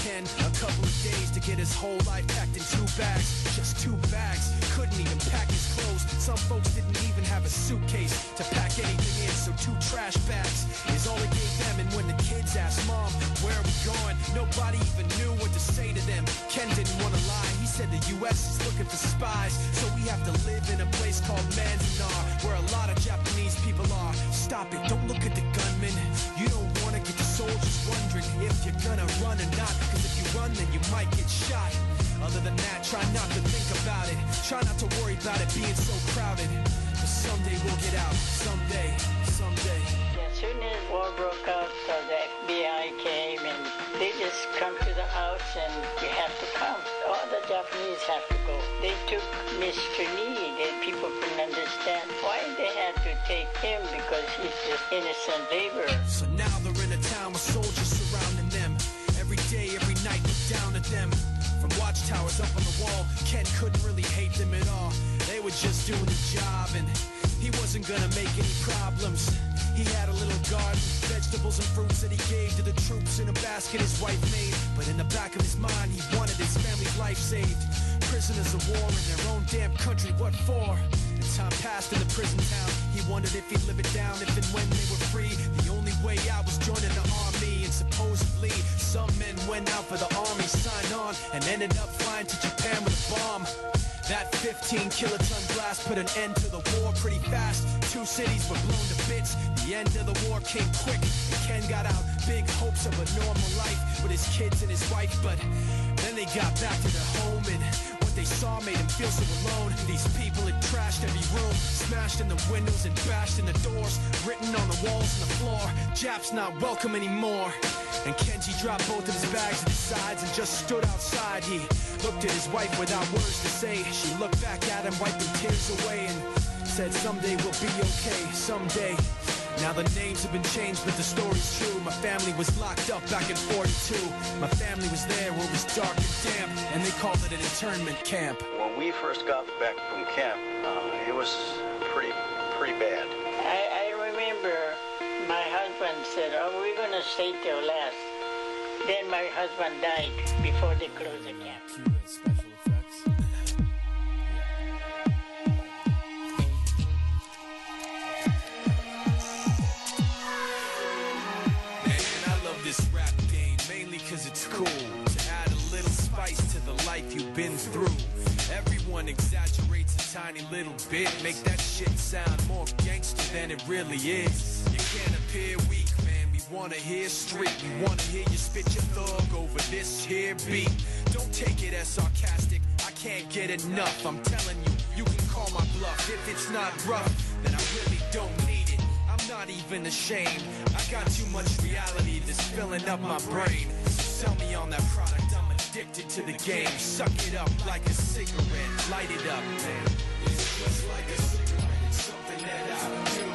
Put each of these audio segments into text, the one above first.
Ken a couple of days to get his whole life packed in 2 bags. Just 2 bags, couldn't even pack his clothes. Some folks didn't even have a suitcase to pack anything in, so 2 trash bags is all he gave them. And when the kids asked Mom, where are we going, nobody even knew what to say to them. Ken didn't want to lie, he said the US is looking for spies, so we have to live in a place called Manzanar, where a lot of Japanese people are. Stop it, don't look at the gunman. You don't want to get the soldiers wondering if you're gonna run or not, cause if you run then you might get shot. Other than that, try not to think about it. Try not to worry about it being so crowded, cause someday we'll get out. Someday, someday. As soon as war broke out, the FBI came and they just come to the house and you have to come. All the Japanese have to go. They took Mr. Lee, and people couldn't understand why they had to take him because he's just innocent laborer. So now they're in a town with soldiers surrounding them. Every day, every night, look down at them. From watchtowers up on the wall, Ken couldn't really hate them at all. They were just doing the job and he wasn't gonna make any problems. He had a little garden, vegetables and fruits that he gave to the troops in a basket his wife made. But in the back of his mind, he wanted his family's life saved. Prisoners of war in their own damn country, what for? And time passed in the prison town. He wondered if he'd live it down if and when they were free. The only way out was joining the army, and supposedly some men went out for the army, signed on, and ended up flying to Japan with a bomb. That 15-kiloton blast put an end to the war pretty fast. 2 cities were blown to bits. The end of the war came quick, and Ken got out big hopes of a normal life with his kids and his wife. But then they got back to their home, and what they saw made him feel so alone. These people had trashed every room, smashed in the windows and bashed in the doors, written on the walls and the floor, Japs not welcome anymore. And Kenji dropped both of his bags at his sides and just stood outside. He looked at his wife without words to say. She looked back at him, wiping tears away, and said, someday we'll be okay, someday. Now the names have been changed, but the story's true. My family was locked up back in 42. My family was there where it was dark and damp, and they called it an internment camp. When we first got back from camp, it was pretty bad. I remember my husband said, oh, we're going to stay till last. Then my husband died before they closed the camp. Special effects. Man, I love this rap game, mainly cause it's cool. To add a little spice to the life you've been through. Everyone exaggerates a tiny little bit, make that shit sound more gangster than it really is. You can't appear weak, man, we wanna hear street. We wanna hear you spit your thug over this here beat. Don't take it as sarcastic, I can't get enough. I'm telling you, you can call my bluff. If it's not rough, then I really don't need it. I'm not even ashamed, I got too much reality that's filling up my brain. So sell me on that product, I'm addicted to the game. Suck it up like a cigarette, light it up, man. It's just like a cigarette, it's something that I do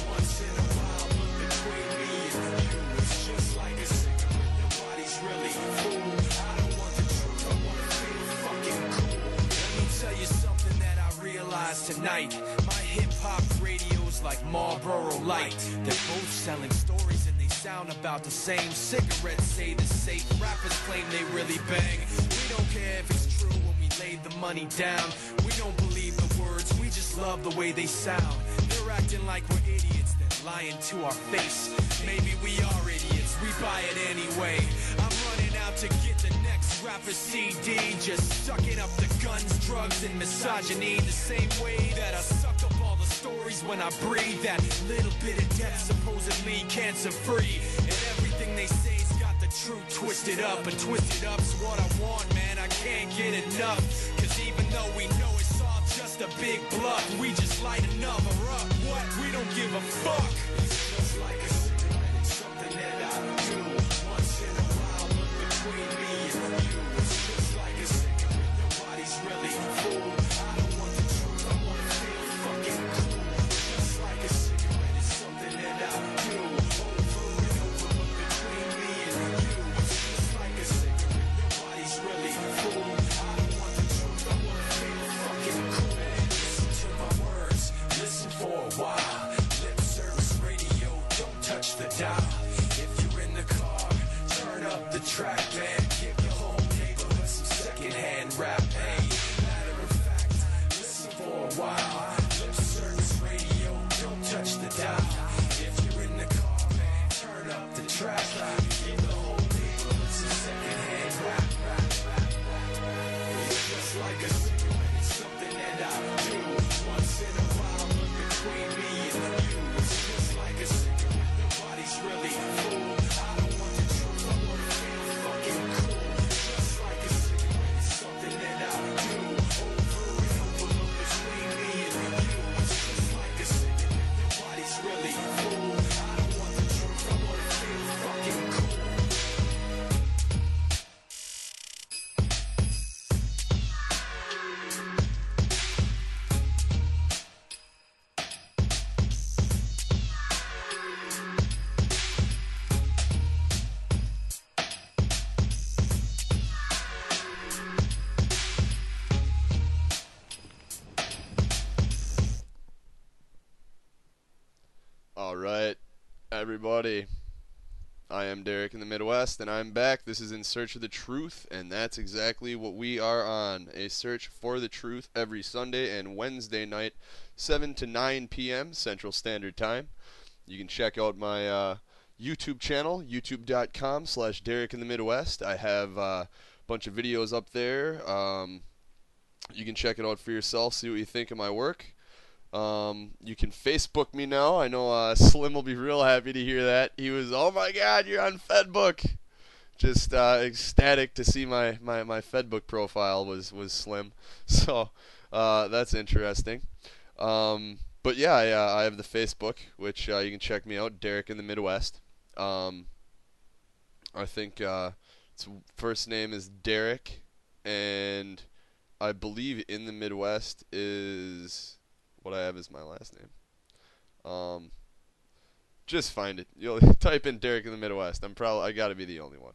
once in a while, but between me and you, it's just like a cigarette, nobody's really fool. I don't want the truth, I want to feel fucking cool. Let me tell you something that I realized tonight. My hip-hop radio's like Marlboro Light. They're both selling stories and they sound about the same. Cigarettes say the safe, rappers claim they really bang. We don't care if it's true when we lay the money down. We don't believe the words, we just love the way they sound. They're acting like we're idiots, then lying to our face. Maybe we are idiots, we buy it anyway. I'm running out to get the next rapper CD, just sucking up the guns, drugs, and misogyny. The same way that I suck up all the stories when I breathe. That little bit of death, supposedly cancer-free. And everything they say's got the truth twisted up. And twisted up's what I want, man, I can't get enough. Cause even though we know it's all just a big bluff, we just light another up. What? We don't give a fuck. It's just like a cigarette, it's something that I do once in a while, but between me and you, it's just like a cigarette, nobody's really fool. I don't want the truth, I want to feel fucking cool. Just like a cigarette, it's something that I do over and over, but between me and you, it's just like a cigarette, nobody's really fool. I don't want the truth, I want to feel fucking cool. Listen to my words, listen for a while. Lip service radio, don't touch the dial. If you're in the car, turn up the track, man, give your secondhand rap. Hey, matter of fact, listen for a while. Lip service radio, don't touch the dial. If you're in the car, man, turn up the track. Give the whole neighborhood some secondhand rap. It's just like a cigarette, it's something that I do once in a while. Look between me and you. It's just like a cigarette, nobody's really fool. I don't want the truth, I want to feel fucking cool. Just like a cigarette, it's something that I do over and over. Look between me and you. It's just like a cigarette, nobody's really fool. I don't want the truth, I want to feel fucking cool. Alright, everybody, I am Derek in the Midwest, and I'm back. This is In Search of the Truth, and that's exactly what we are on, a search for the truth every Sunday and Wednesday night, 7 to 9 p.m. Central Standard Time. You can check out my YouTube channel, youtube.com/Derek in the Midwest. I have a bunch of videos up there. You can check it out for yourself, see what you think of my work. You can Facebook me now. I know Slim will be real happy to hear that. He was, oh my God, you're on Fedbook. Just ecstatic to see my Fedbook profile was Slim. So that's interesting. But yeah, I have the Facebook, which you can check me out, Derek in the Midwest. I think its first name is Derek, and I believe in the Midwest is what I have as my last name. Just find it. You'll type in Derek in the Midwest. I gotta be the only one.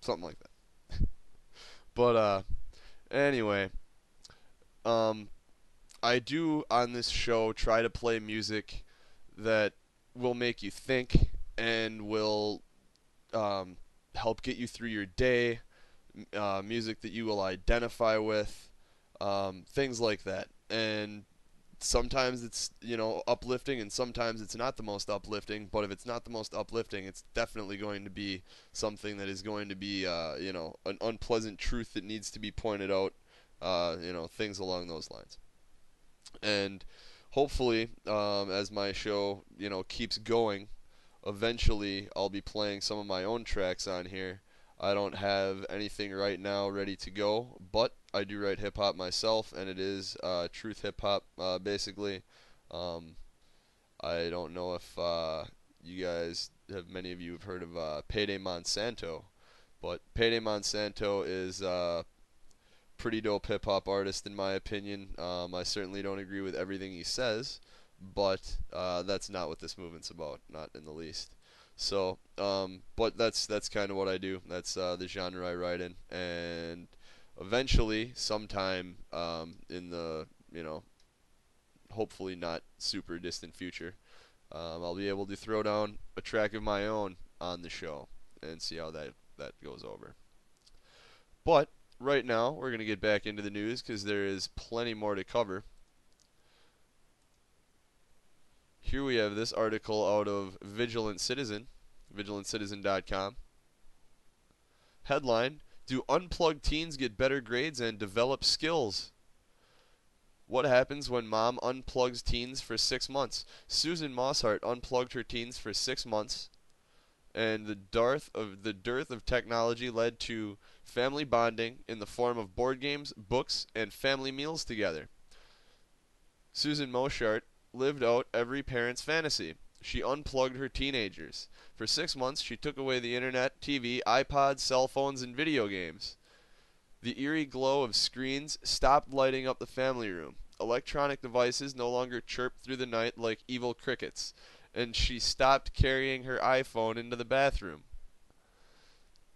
Something like that. But anyway, I do on this show try to play music that will make you think and will help get you through your day. Music that you will identify with. Things like that. And sometimes it's, uplifting, and sometimes it's not the most uplifting. But if it's not the most uplifting, it's definitely going to be something that is going to be, an unpleasant truth that needs to be pointed out, things along those lines. And hopefully, as my show, keeps going, eventually I'll be playing some of my own tracks on here. I don't have anything right now ready to go, but I do write hip-hop myself, and it is truth hip-hop, basically. I don't know if many of you have heard of Payday Monsanto, but Payday Monsanto is a pretty dope hip-hop artist in my opinion. I certainly don't agree with everything he says, but that's not what this movement's about, not in the least. So, but that's kind of what I do. That's the genre I write in, and eventually, sometime in the hopefully not super distant future, I'll be able to throw down a track of my own on the show and see how that goes over. But right now, we're gonna get back into the news because there is plenty more to cover. Here we have this article out of Vigilant Citizen, vigilantcitizen.com. Headline: Do unplugged teens get better grades and develop skills? What happens when mom unplugs teens for 6 months? Susan Mosshart unplugged her teens for 6 months, and the dearth of technology led to family bonding in the form of board games, books, and family meals together. Susan Mosshart lived out every parent's fantasy. She unplugged her teenagers. For 6 months, she took away the internet, TV, iPods, cell phones, and video games. The eerie glow of screens stopped lighting up the family room. Electronic devices no longer chirped through the night like evil crickets, and she stopped carrying her iPhone into the bathroom.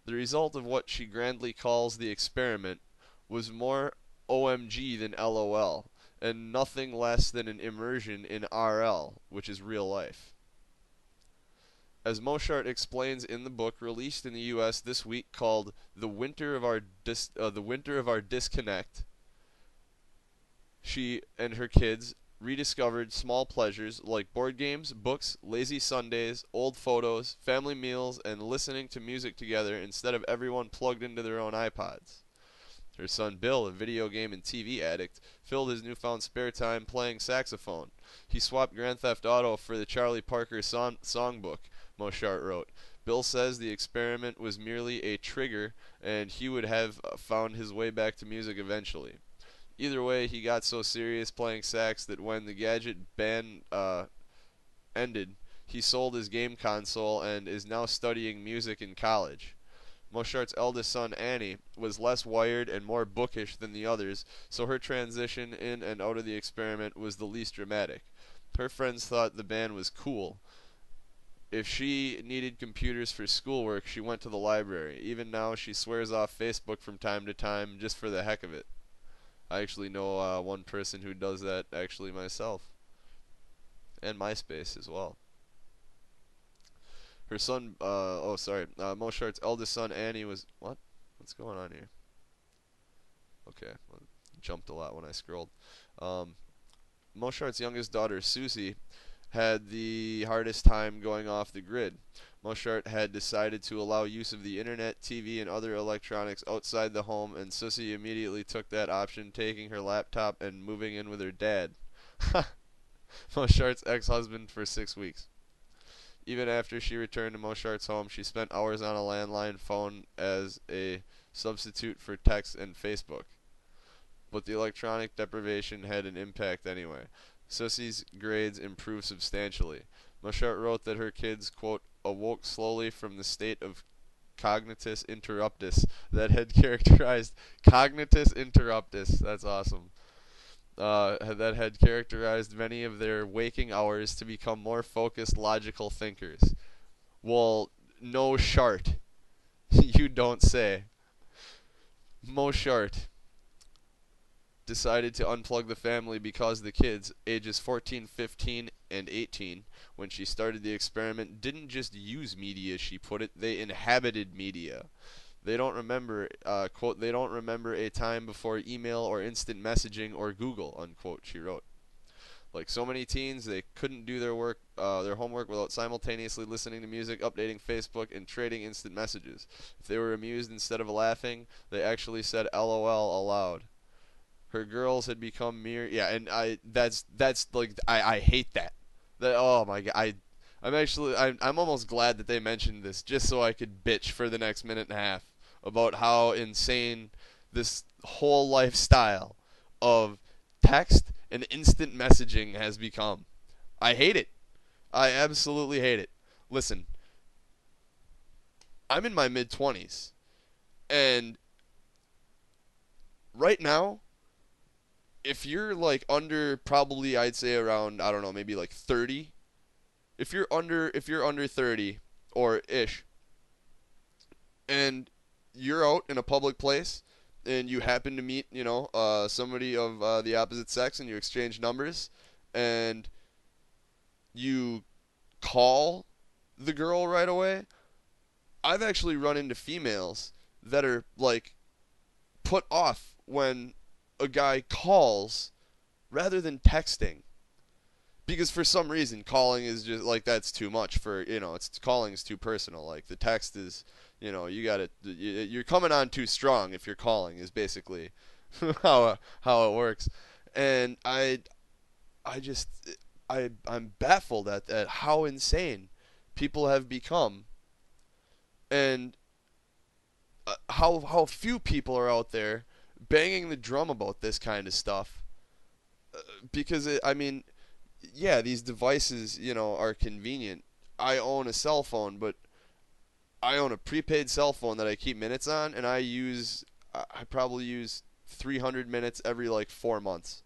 The result of what she grandly calls the experiment was more OMG than LOL, and nothing less than an immersion in RL, which is real life. As Moshart explains in the book released in the U.S. this week called "The Winter of Our Disconnect," she and her kids rediscovered small pleasures like board games, books, lazy Sundays, old photos, family meals, and listening to music together instead of everyone plugged into their own iPods. Her son Bill, a video game and TV addict, filled his newfound spare time playing saxophone. He swapped Grand Theft Auto for the Charlie Parker songbook, Moshart wrote. Bill says the experiment was merely a trigger and he would have found his way back to music eventually. Either way, he got so serious playing sax that when the gadget ban ended, he sold his game console and is now studying music in college. Moshart's eldest son, Annie, was less wired and more bookish than the others, so her transition in and out of the experiment was the least dramatic. Her friends thought the ban was cool. If she needed computers for schoolwork, she went to the library. Even now, she swears off Facebook from time to time just for the heck of it. I actually know one person who does that actually myself. And MySpace as well. Her son, Moshart's eldest son, Annie, was... What? What's going on here? Okay, well, jumped a lot when I scrolled. Moshart's youngest daughter, Susie, had the hardest time going off the grid. Moshart had decided to allow use of the internet, TV, and other electronics outside the home, and Susie immediately took that option, taking her laptop and moving in with her dad. Moshart's ex-husband for 6 weeks. Even after she returned to Moshart's home, she spent hours on a landline phone as a substitute for text and Facebook. But the electronic deprivation had an impact anyway. Susie's grades improved substantially. Moshart wrote that her kids, quote, awoke slowly from the state of cognitus interruptus that had characterized cognitus interruptus. That's awesome. That had characterized many of their waking hours to become more focused, logical thinkers. Well, no shart. You don't say. Moshart decided to unplug the family because the kids, ages 14, 15, and 18, when she started the experiment, didn't just use media, she put it, they inhabited media. They don't remember, quote, they don't remember a time before email or instant messaging or Google, unquote, she wrote. Like so many teens, they couldn't do their homework without simultaneously listening to music, updating Facebook, and trading instant messages. If they were amused instead of laughing, they actually said LOL aloud. Her girls had become mere, and that's like, I hate that. Oh my god, I'm almost glad that they mentioned this just so I could bitch for the next minute and a half about how insane this whole lifestyle of text and instant messaging has become. I hate it. I absolutely hate it. Listen, I'm in my mid-20s, and right now, if you're like under, probably I'd say around, I don't know, maybe like 30. If you're under 30 or ish, and you're out in a public place and you happen to meet, somebody of the opposite sex, and you exchange numbers and you call the girl right away, I've actually run into females that are like put off when a guy calls rather than texting, because for some reason calling is just like, that's too much for, calling is too personal. Like the text is, you're coming on too strong if you're calling, is basically how it works. And I'm baffled at how insane people have become, and how few people are out there banging the drum about this kind of stuff. Because these devices, are convenient. I own a cell phone, but I own a prepaid cell phone that I keep minutes on, and I probably use 300 minutes every like 4 months.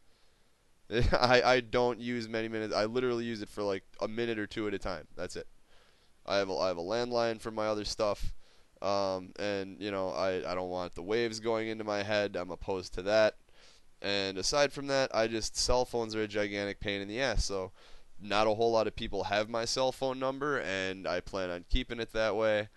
I don't use many minutes. I literally use it for like a minute or two at a time. That's it. I have a landline for my other stuff, and I don't want the waves going into my head. I'm opposed to that. And aside from that, cell phones are a gigantic pain in the ass. So not a whole lot of people have my cell phone number, and I plan on keeping it that way.